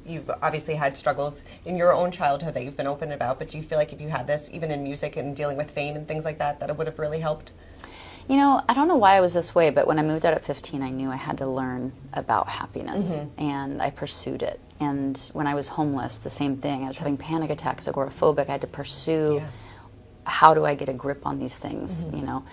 you've obviously had struggles in your own childhood that you've been open about, but do you feel like if you had this, even in music and dealing with fame and things like that, that it would have really helped? You know, I don't know why I was this way, but when I moved out at 15, I knew I had to learn about happiness, and I pursued it. And when I was homeless, the same thing. I was having panic attacks, agoraphobic. I had to pursue how do I get a grip on these things, you know.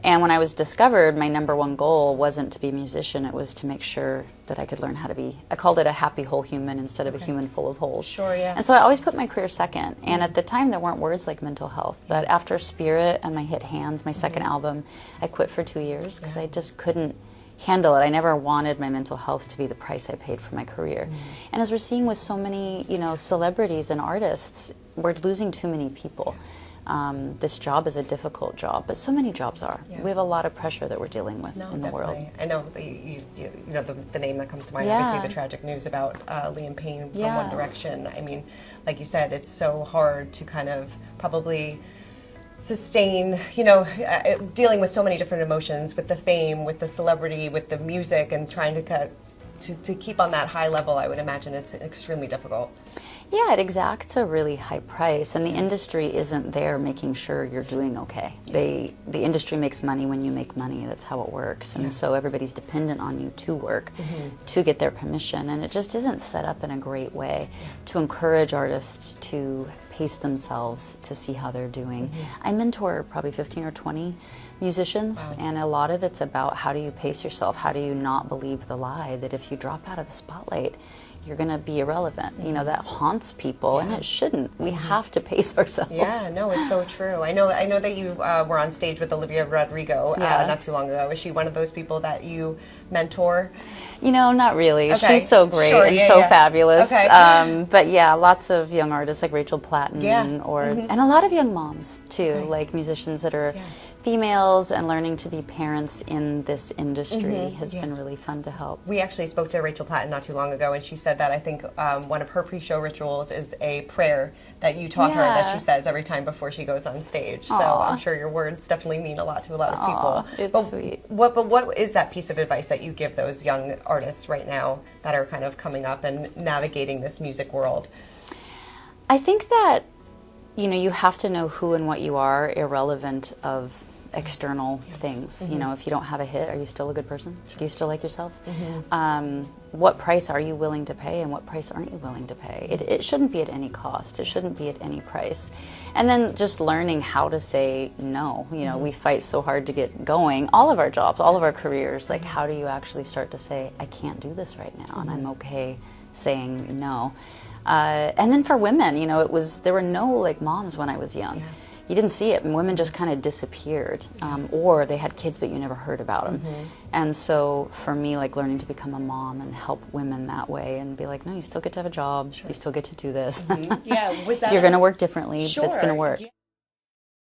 And when I was discovered, my number one goal wasn't to be a musician. It was to make sure that I could learn how to be, I called it a happy whole human instead of a human full of holes. Sure, yeah. And so I always put my career second. And at the time, there weren't words like mental health. But after Spirit and my hit Hands, my second album, I quit for 2 years because I just couldn't handle it. I never wanted my mental health to be the price I paid for my career. And as we're seeing with so many, you know, celebrities and artists, we're losing too many people. This job is a difficult job, but so many jobs are. We have a lot of pressure that we're dealing with in the world. I know you know the name that comes to mind. Obviously, the tragic news about Liam Payne from One Direction. I mean, like you said, it's so hard to kind of probably sustain, you know, dealing with so many different emotions, with the fame, with the celebrity, with the music, and trying to keep on that high level. I would imagine it's extremely difficult. Yeah, it exacts a really high price, and the industry isn't there making sure you're doing okay. The industry makes money when you make money. That's how it works, and so everybody's dependent on you to work to get their permission, and it just isn't set up in a great way to encourage artists to pace themselves to see how they're doing. I mentor probably 15 or 20 musicians, and a lot of it's about how do you pace yourself, how do you not believe the lie that if you drop out of the spotlight, you're going to be irrelevant. You know, that haunts people, and it shouldn't. We have to pace ourselves. Yeah, no, it's so true. I know that you were on stage with Olivia Rodrigo not too long ago. Is she one of those people that you mentor? You know, not really. Okay. She's so great and so fabulous. But yeah, lots of young artists like Rachel Platten, and a lot of young moms too, like musicians that are females and learning to be parents in this industry has been really fun to help. We actually spoke to Rachel Platten not too long ago, and she said that I think one of her pre-show rituals is a prayer that you taught her that she says every time before she goes on stage. So I'm sure your words definitely mean a lot to a lot of people. It's sweet. What is that piece of advice that you give those young artists right now that are kind of coming up and navigating this music world? I think that, you know, you have to know who and what you are, irrelevant of external things. You know, if you don't have a hit, are you still a good person? Do you still like yourself? What price are you willing to pay, and what price aren't you willing to pay? It shouldn't be at any cost. It shouldn't be at any price. And then just learning how to say no. You know, we fight so hard to get going. All of our jobs, all of our careers, like how do you actually start to say, I can't do this right now, and I'm okay saying no. And then for women, you know, there were no like moms when I was young. You didn't see it, and women just kind of disappeared, or they had kids but you never heard about them. And so for me, like learning to become a mom and help women that way and be like, no, you still get to have a job, you still get to do this. You're going to work differently, but it's going to work.